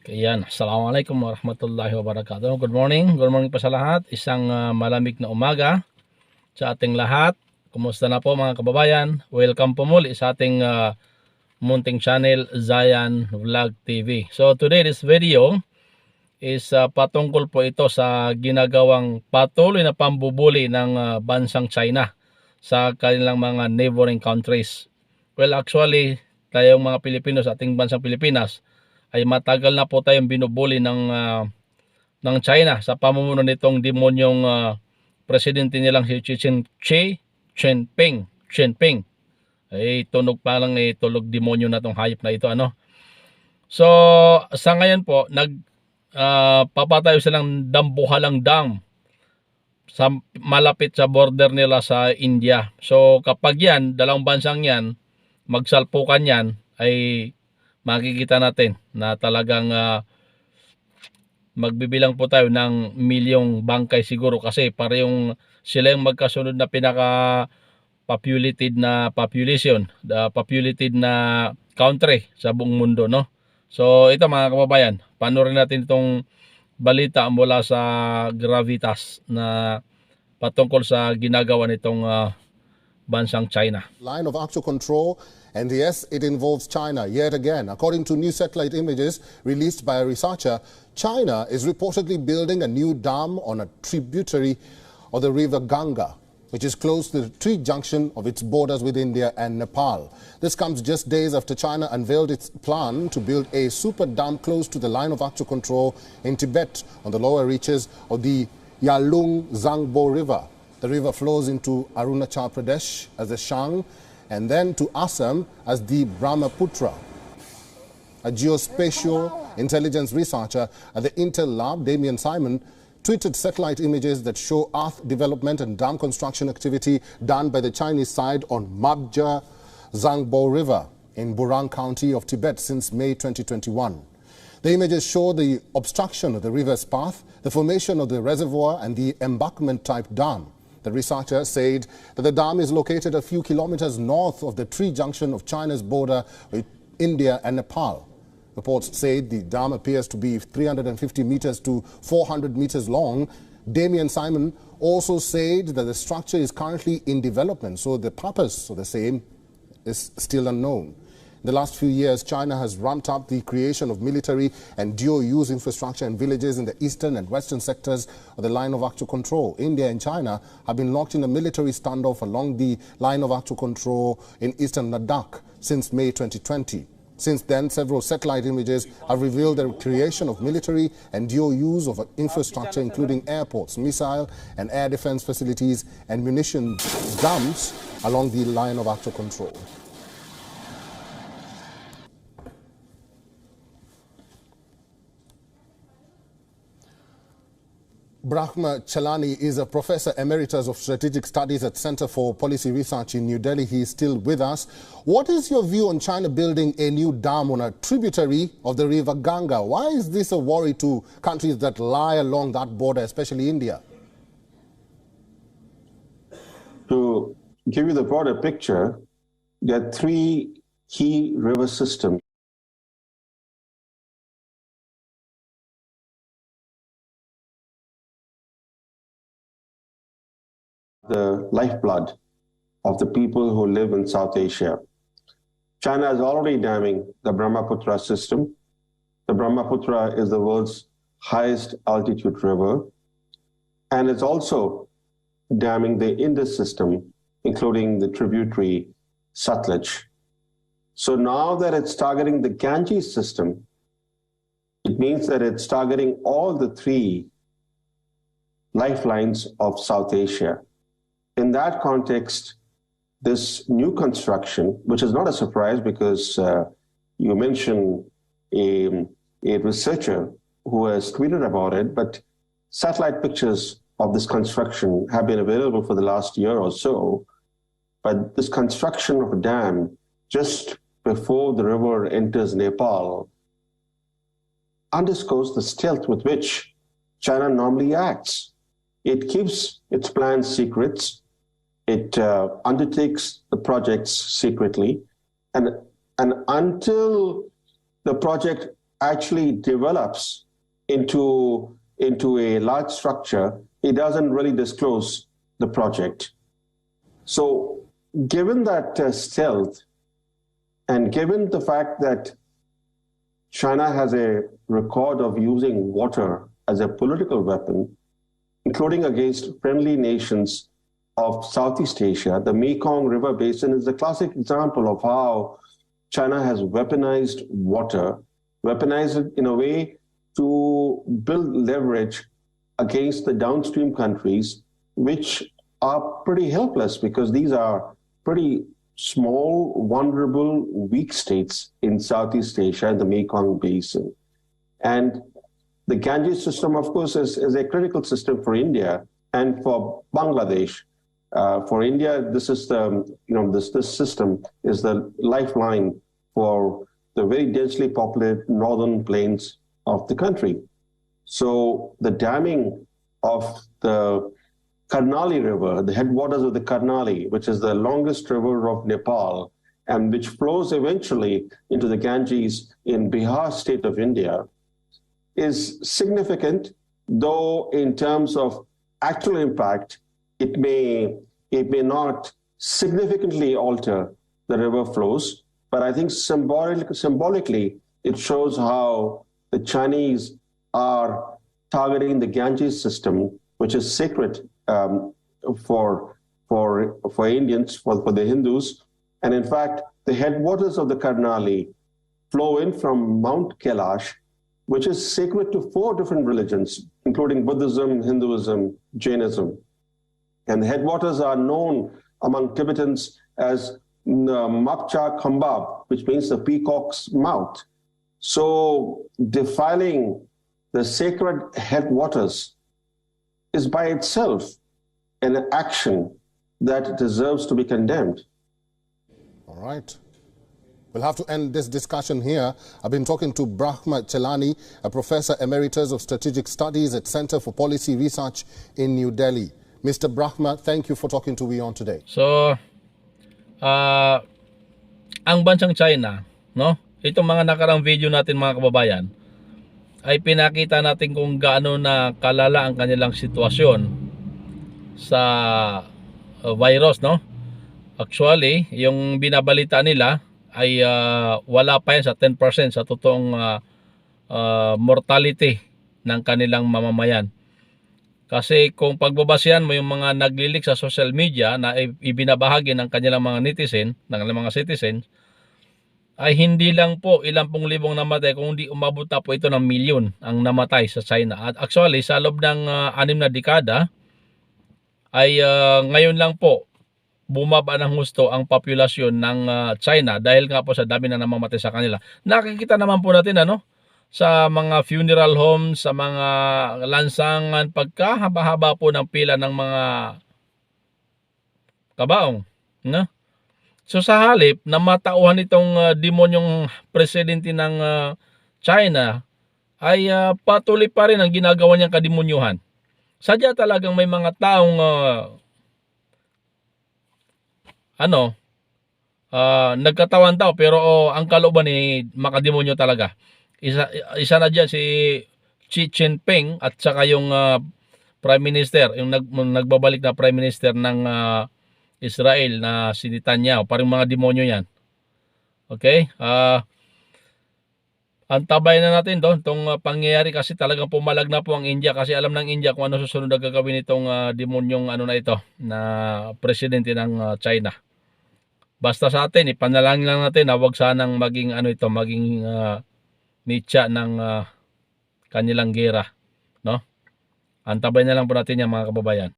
Ayan, assalamualaikum warahmatullahi wabarakatuh. Good morning pa sa lahat. Isang malamig na umaga sa ating lahat. Kumusta na po mga kababayan? Welcome po muli sa ating munting channel, Zayan Vlog TV. So today this video is patungkol po ito sa ginagawang patuloy na pambubuli ng bansang China sa kanilang mga neighboring countries. Well, actually, tayong mga Pilipino sa ating bansang Pilipinas ay matagal na po tayong binubuli ng China sa pamumuno nitong demonyong presidente nilang si Xi Jinping. Ay tunog pa lang tulog demonyo na tong hayop na ito, ano. So sa ngayon po papatayo silang dambuhalang dam sa malapit sa border nila sa India. So kapag yan, dalawang bansang yan magsalpukan yan, ay makikita natin na talagang magbibilang po tayo ng milyong bangkay siguro, kasi parehong sila yung magkasunod na pinaka populated na population, the populated na country sa buong mundo, no? So ito mga kababayan, panoorin natin itong balita mula sa Gravitas na patungkol sa ginagawa nitong bansang China. Line of actual control, and yes, it involves China yet again. According to new satellite images released by a researcher, China is reportedly building a new dam on a tributary of the river Ganga, which is close to the tree junction of its borders with India and Nepal. This comes just days after China unveiled its plan to build a super dam close to the line of actual control in Tibet on the lower reaches of the Yalung Zangbo River. The river flows into Arunachal Pradesh as the Shang and then to Assam as the Brahmaputra. A geospatial intelligence researcher at the Intel Lab, Damien Simon, tweeted satellite images that show earth development and dam construction activity done by the Chinese side on Mabja Zangbo River in Burang County of Tibet since May 2021. The images show the obstruction of the river's path, the formation of the reservoir and the embankment-type dam. The researcher said that the dam is located a few kilometers north of the tree junction of China's border with India and Nepal. Reports say the dam appears to be 350 meters to 400 meters long. Damien Simon also said that the structure is currently in development, so the purpose of the same is still unknown. In the last few years, China has ramped up the creation of military and dual-use infrastructure in villages in the eastern and western sectors of the line of actual control. India and China have been locked in a military standoff along the line of actual control in eastern Ladakh since May 2020. Since then, several satellite images have revealed the creation of military and dual use of infrastructure, including airports, missile and air defense facilities, and munition dumps along the line of actual control. Brahma Chalani is a professor emeritus of strategic studies at Center for Policy Research in New Delhi. He is still with us. What is your view on China building a new dam on a tributary of the river Ganga? Why is this a worry to countries that lie along that border, especially India? To give you the broader picture, there are three key river systems the lifeblood of the people who live in South Asia. China is already damming the Brahmaputra system. The Brahmaputra is the world's highest altitude river, and it's also damming the Indus system, including the tributary Sutlej. So now that it's targeting the Ganges system, it means that it's targeting all the three lifelines of South Asia. In that context, this new construction, which is not a surprise because you mentioned a researcher who has tweeted about it, but satellite pictures of this construction have been available for the last year or so. But this construction of a dam just before the river enters Nepal underscores the stealth with which China normally acts. It keeps its plans secrets. It undertakes the projects secretly. And until the project actually develops into a large structure, it doesn't really disclose the project. So given that stealth, and given the fact that China has a record of using water as a political weapon, including against friendly nations of Southeast Asia, the Mekong River Basin is a classic example of how China has weaponized water, weaponized it in a way to build leverage against the downstream countries, which are pretty helpless because these are pretty small, vulnerable, weak states in Southeast Asia and the Mekong Basin. And the Ganges system, of course, is a critical system for India and for Bangladesh. For India, this is this system is the lifeline for the very densely populated northern plains of the country. So the damming of the Karnali River, the headwaters of the Karnali, which is the longest river of Nepal, and which flows eventually into the Ganges in Bihar state of India, is significant, though in terms of actual impact, it may not significantly alter the river flows. But I think symbolically, it shows how the Chinese are targeting the Ganges system, which is sacred for Indians, for the Hindus. And in fact, the headwaters of the Karnali flow in from Mount Kailash, which is sacred to 4 different religions, including Buddhism, Hinduism, Jainism. And the headwaters are known among Tibetans as Mapcha Khambab, which means the peacock's mouth. So defiling the sacred headwaters is by itself an action that deserves to be condemned. All right. We'll have to end this discussion here. I've been talking to Brahma Chelani, a professor emeritus of strategic studies at Center for Policy Research in New Delhi. Mr. Brahma, thank you for talking to WION today. So, ang bansang China, no? Itong mga nakarang video natin mga kababayan, ay pinakita natin kung gaano na kalala ang kanilang sitwasyon sa virus, no? Actually, yung binabalita nila ay wala pa yan sa 10% sa totoong mortality ng kanilang mamamayan. Kasi kung pagbabasihan mo yung mga naglilik sa social media na ibinabahagi ng kanilang mga netizen, ng kanilang mga citizens, ay hindi lang po ilang pong libong namatay, kung hindi umabot na po ito ng milyon ang namatay sa China. At actually, sa loob ng 6 na dekada, ay ngayon lang po bumaba ng husto ang populasyon ng China dahil nga po sa dami na namamatay sa kanila. Nakikita naman po natin sa mga funeral homes, sa mga lansangan, pagkahaba-haba po ng pila ng mga kabaong, no? So sa halip na matauhan itong demonyong presidente ng China, ay patuloy pa rin ang ginagawa niyang kademonyuhan. Sadya talagang may mga taong nagkatawan tao pero ang kalooban ni makademonyo talaga. Isa na dyan si Xi Jinping at saka yung Prime Minister, yung nagbabalik na Prime Minister ng Israel na si Netanyahu. Parang mga demonyo yan. Okay? Antabayan na natin itong pangyayari kasi talagang pumalag na po ang India kasi alam ng India kung ano susunod na gagawin itong demonyong na ito na presidente ng China. Basta sa atin, ipanalangin lang natin na wag sanang maging maging nitya ng kanilang gera, no? Antabayan na lang po natin yan mga kababayan.